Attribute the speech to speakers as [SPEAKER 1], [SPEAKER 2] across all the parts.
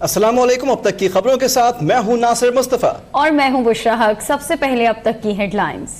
[SPEAKER 1] अस्सलामुअलैकुम। अब तक की खबरों के साथ मैं हूं नासिर मुस्तफा
[SPEAKER 2] और मैं हूं बुशरा हक। सबसे पहले अब तक की हेडलाइंस।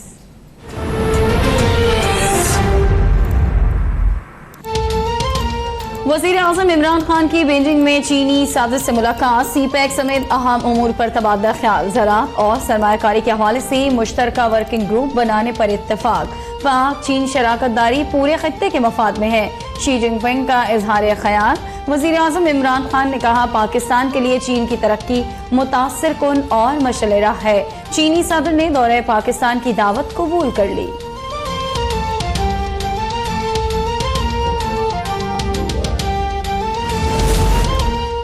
[SPEAKER 2] वज़ीर आज़म इमरान खान की बीजिंग में चीनी सदर से मुलाकात, सीपैक समेत अहम उमूर पर तबादला ख्याल, ज़राअत और सरमायाकारी के हवाले से मुश्तरका वर्किंग ग्रुप बनाने पर इत्तेफाक। पाक चीन शराकत दारी पूरे खित्ते के मफाद में है, शी जिनपिंग का इजहार ख्याल। वज़ीर आज़म इमरान खान ने कहा, पाकिस्तान के लिए चीन की तरक्की मुतासिर कुन और मशअल राह है। चीनी सदर ने दौरे पाकिस्तान की दावत कबूल कर ली।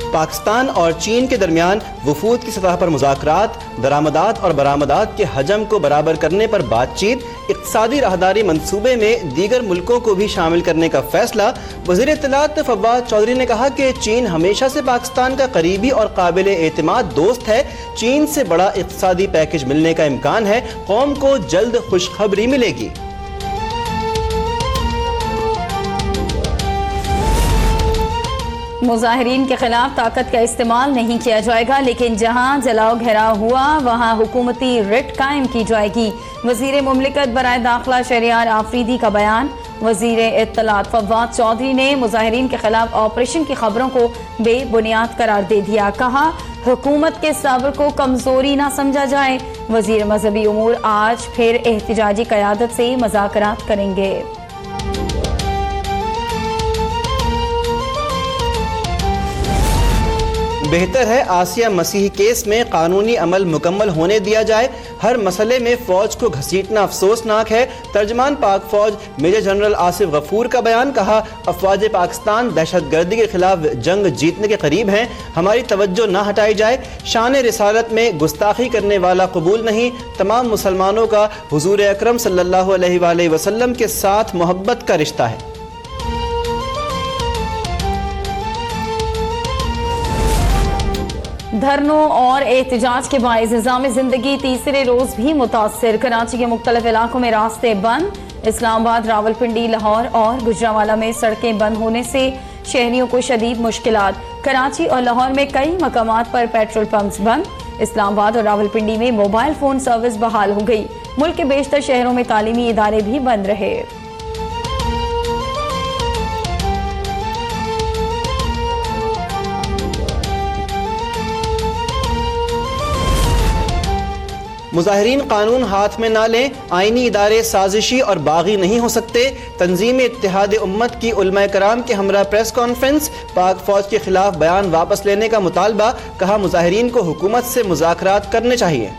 [SPEAKER 1] पाकिस्तान और चीन के दरमियान वफूद की सतह पर मुज़ाकरात, दरामदात और बरामदात के हजम को बराबर करने पर बातचीत, इक़्तिसादी राहदारी मंसूबे में दीगर मुल्कों को भी शामिल करने का फैसला। वज़ीर इत्तलात फवाद चौधरी ने कहा कि चीन हमेशा से पाकिस्तान का करीबी और काबिल एतमाद दोस्त है। चीन से बड़ा इक़्तिसादी पैकेज मिलने का इम्कान है, कौम को जल्द खुशखबरी मिलेगी।
[SPEAKER 2] मुजाहिरीन के खिलाफ ताकत का इस्तेमाल नहीं किया जाएगा, लेकिन जहां जलाओ घेराव हुआ वहां हुकूमती रिट कायम की जाएगी। वजीर मुमलिकत बराए दाखिला शहरियार आफरीदी का बयान। वजीर इत्तलात फवाद चौधरी ने मुजाहिरीन के खिलाफ ऑपरेशन की खबरों को बेबुनियाद करार दे दिया। कहा, हुकूमत के सब्र को कमजोरी ना समझा जाए। वजीर मजहबी उमूर आज फिर एहतिजाजी क़यादत से मुज़ाकरात करेंगे।
[SPEAKER 1] बेहतर है आसिया मसीह केस में कानूनी अमल मुकम्मल होने दिया जाए, हर मसले में फौज को घसीटना अफसोसनाक है। तर्जमान पाक फौज मेजर जनरल आसिफ गफूर का बयान। कहा, अफवाज पाकिस्तान दहशतगर्दी के खिलाफ जंग जीतने के करीब हैं, हमारी तवज्जो ना हटाई जाए। शान रिसालत में गुस्ताखी करने वाला कबूल नहीं। तमाम मुसलमानों का हुजूर अकरम सल्लल्लाहु अलैहि वसल्लम के साथ मोहब्बत का रिश्ता है।
[SPEAKER 2] धरनों और एहतजाज के बाइस निज़ाम ज़िंदगी तीसरे रोज भी मुतासिर। कराची के मुख्तलिफ इलाकों में रास्ते बंद। इस्लामाबाद, रावलपिंडी, लाहौर और गुजरांवाला में सड़कें बंद होने से शहरियों को शदीद मुश्किलात। कराची और लाहौर में कई मकामात पर पेट्रोल पंप्स बंद। इस्लामाबाद और रावलपिंडी में मोबाइल फोन सर्विस बहाल हो गई। मुल्क के बेशतर शहरों में तालीमी इदारे भी बंद रहे।
[SPEAKER 1] मुजाहिरीन कानून हाथ में ना लें, आईनी इदारे साजिशी और बागी नहीं हो सकते। तंजीम इत्तेहाद उम्मत की उलमाए कराम के हमरा प्रेस कॉन्फ्रेंस। पाक फौज के खिलाफ बयान वापस लेने का मुतालबा। कहा, मुजाहिरीन को हुकूमत से मुज़ाकरात करने चाहिए।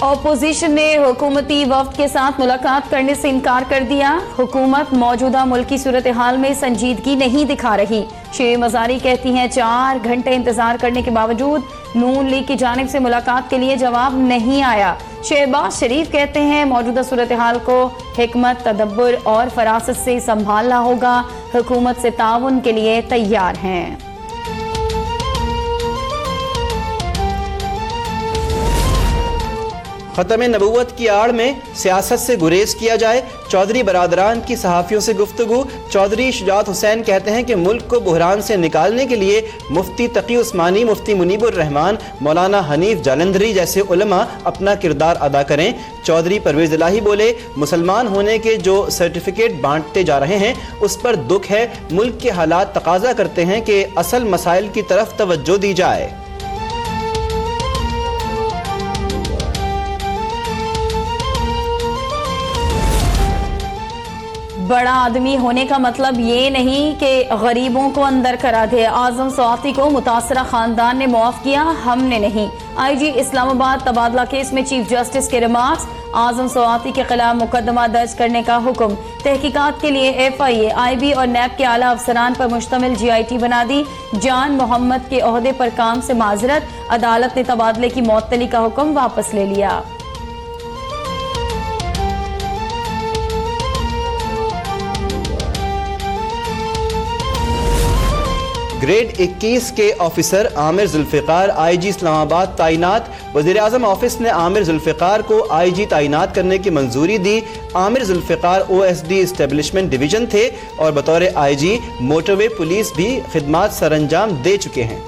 [SPEAKER 2] ऑपोजिशन ने हुकूमती वफ्द के साथ मुलाकात करने से इनकार कर दिया। हुकूमत मौजूदा मुल्की सूरत हाल में संजीदगी नहीं दिखा रही। शेर मजारी कहती हैं, 4 घंटे इंतजार करने के बावजूद नून लीग की जानिब से मुलाकात के लिए जवाब नहीं आया। शहबाज शरीफ कहते हैं, मौजूदा सूरत हाल को हिकमत, तदब्बर और फरासत से संभालना होगा। हुकूमत से ताउन के लिए तैयार हैं।
[SPEAKER 1] ख़त्म नबूवत की आड़ में सियासत से गुरेज किया जाए, चौधरी बरादरान की सहाफ़ियों से गुफ्तगू। चौधरी शुजात हुसैन कहते हैं कि मुल्क को बुहरान से निकालने के लिए मुफ्ती तकी उस्मानी, मुफ्ती मुनीबुर रहमान, मौलाना हनीफ जालंधरी जैसे उलमा अपना किरदार अदा करें। चौधरी परवेज़ इलाही बोले, मुसलमान होने के जो सर्टिफिकेट बांटते जा रहे हैं उस पर दुख है। मुल्क के हालात तकाजा करते हैं कि असल मसाइल की तरफ तवज्जो दी जाए।
[SPEAKER 2] बड़ा आदमी होने का मतलब ये नहीं कि गरीबों को अंदर करा दे। आजम स्वाति को मुतासरा खानदान ने मुआफ किया, हमने नहीं। IG इस्लामाबाद तबादला केस में चीफ जस्टिस के रिमार्क्स। आजम स्वाति के खिलाफ मुकदमा दर्ज करने का हुक्म। तहकीकात के लिए FIA, IB और NAB के आला अफसरान पर मुश्तमिल GIT बना दी। जान मोहम्मद के ओहदे पर काम से माजरत। अदालत ने तबादले की मुअत्तली का हुक्म वापस ले लिया।
[SPEAKER 1] ग्रेड 21 के ऑफिसर आमिर जुल्फ़िकार आईजी इस्लामाबाद तैनात। वज़ीर-ए-आज़म ऑफिस ने आमिर जुल्फ़िकार को आईजी तैनात करने की मंजूरी दी। Amir Zulfiqar OSD establishment division थे और बतौर आईजी मोटरवे पुलिस भी खिदमात सरअंजाम दे चुके हैं।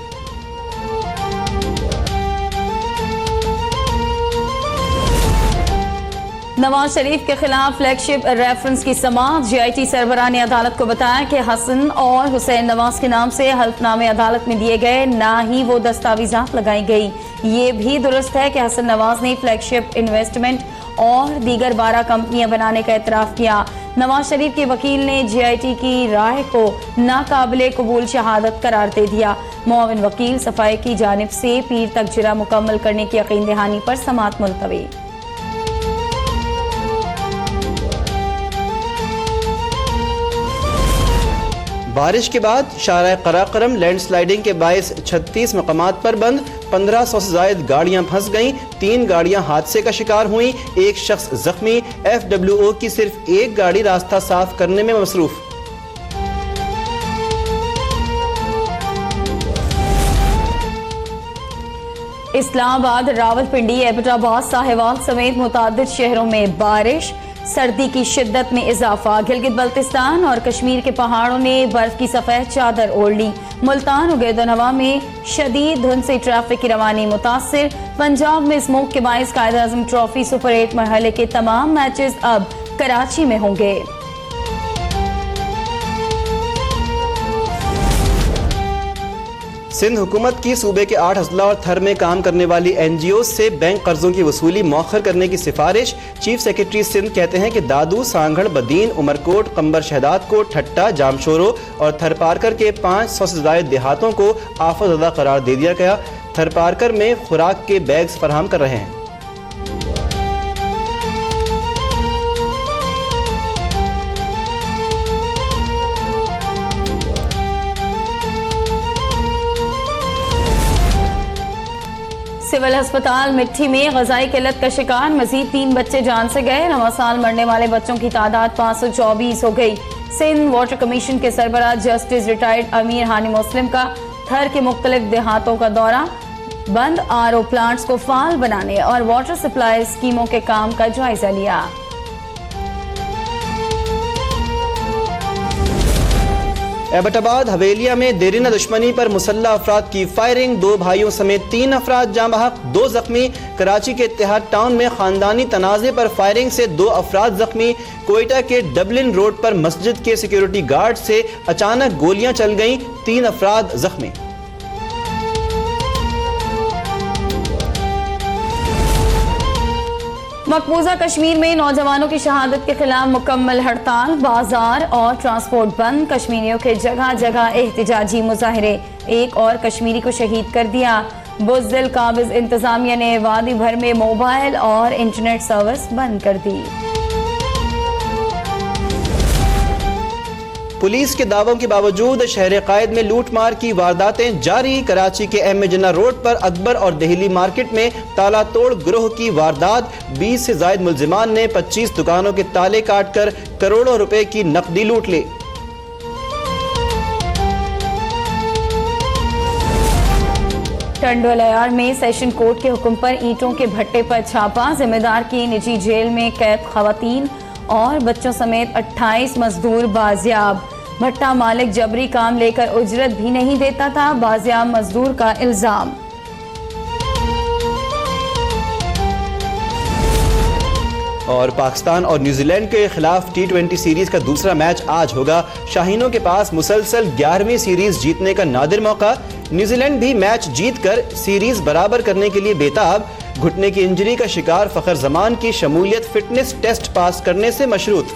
[SPEAKER 2] नवाज शरीफ के खिलाफ फ्लैगशिप रेफरेंस की समाअत। जीआईटी सरबराह ने अदालत को बताया कि हसन और हुसैन नवाज के नाम से हल्फनामे अदालत में दिए गए, ना ही वो दस्तावेजात लगाई गई। ये भी दुरुस्त है कि हसन नवाज ने फ्लैगशिप इन्वेस्टमेंट और दीगर 12 कंपनियां बनाने का एतराफ़ किया। नवाज शरीफ के वकील ने जीआईटी की राय को नाकाबिले कबूल शहादत करार दे दिया। मुआविन वकील सफाई की जानिब से पीर तक जिरा मुकम्मल करने की यकीन दहानी पर समाअत मुलतवी।
[SPEAKER 1] बारिश के बाद शारा कराकरम लैंडस्लाइडिंग के बायस 36 मकामात पर बंद। 1500 से जायद गाड़ियां फंस गईं। 3 गाड़ियां हादसे का शिकार हुई। 1 शख्स जख्मी। FWO की सिर्फ 1 गाड़ी रास्ता साफ करने में मसरूफ।
[SPEAKER 2] इस्लामाबाद, रावलपिंडी, एबटाबाद, साहिवाल समेत मुतादिद शहरों में बारिश। सर्दी की शिद्दत में इजाफा। गिलगित बल्तिस्तान और कश्मीर के पहाड़ों ने बर्फ की सफेद चादर ओढ़ ली। मुल्तान और गिरदनवा में शदीद धुंध से ट्रैफिक की रवानी मुतासिर। पंजाब में स्मोक के बायस कायद-ए-आज़म ट्रॉफी सुपर 8 मरहले के तमाम मैचेस अब कराची में होंगे।
[SPEAKER 1] सिंध हुकूमत की सूबे के 8 अजला और थर में काम करने वाली NGO से बैंक कर्जों की वसूली मौखर करने की सिफारिश। चीफ सेक्रेटरी सिंध कहते हैं कि दादू, सांगड़, बदीन, उमरकोट, कंबर शहदाद कोट, ठट्टा, जामशोरो और थरपारकर के 500 से ज्यादा देहातों को आफतज़दा करार दे दिया गया। थरपारकर में खुराक के बैग्स फराहम कर रहे हैं।
[SPEAKER 2] सिविल अस्पताल मिट्टी में ग़ज़ाई किल्लत का शिकार, मजीद 3 बच्चे जान से गए। 9 साल मरने वाले बच्चों की तादाद 524 हो गई। सिंध वाटर कमीशन के सरबराह जस्टिस रिटायर्ड अमीर हानी मुस्लिम का थर के मुख्तलिफ देहातों का दौरा। बंद RO प्लांट्स को फाल बनाने और वाटर सप्लाई स्कीमों के काम का जायजा लिया।
[SPEAKER 1] एबटाबाद हवेलिया में देरीना दुश्मनी पर मुसल्लह अफराद की फायरिंग। 2 भाइयों समेत 3 अफराद जाँ बहक, 2 जख्मी। कराची के इत्तेहाद टाउन में खानदानी तनाज़े पर फायरिंग से 2 अफराद जख्मी। कोयटा के डबलिन रोड पर मस्जिद के सिक्योरिटी गार्ड से अचानक गोलियां चल गईं, 3 अफराद जख्मी।
[SPEAKER 2] मकबूजा कश्मीर में नौजवानों की शहादत के खिलाफ मुकम्मल हड़ताल। बाजार और ट्रांसपोर्ट बंद। कश्मीरियों के जगह जगह एहतिजाजी मुजाहरे। 1 और कश्मीरी को शहीद कर दिया। बुज़दिल काबिज इंतजामिया ने वादी भर में मोबाइल और इंटरनेट सर्विस बंद कर दी।
[SPEAKER 1] पुलिस के दावों के बावजूद शहर कायद में लूटमार की वारदातें जारी। कराची के M जिन्ना रोड पर अकबर और दहली मार्केट में ताला तोड़ गिरोह की वारदात। 20 से ज्यादा मुलजिमान ने 25 दुकानों के ताले काट कर करोड़ों रुपए की नकदी लूट ली।
[SPEAKER 2] टंडोलयार में सेशन कोर्ट के हुक्म पर ईंटों के भट्टे पर छापा। जिम्मेदार की निजी जेल में कैद खवातीन और बच्चों समेत 28 मजदूर बाजियाब। भट्टा मालिक जबरी काम लेकर उजरत भी नहीं देता था, बाजियाब मजदूर का इल्जाम।
[SPEAKER 1] और पाकिस्तान और न्यूजीलैंड के खिलाफ T20 सीरीज का दूसरा मैच आज होगा। शाहीनों के पास मुसलसल 11वीं सीरीज जीतने का नादिर मौका। न्यूजीलैंड भी मैच जीतकर सीरीज बराबर करने के लिए बेताब। घुटने की इंजरी का शिकार फखर जमान की शमूलियत फिटनेस टेस्ट पास करने से मशरूत।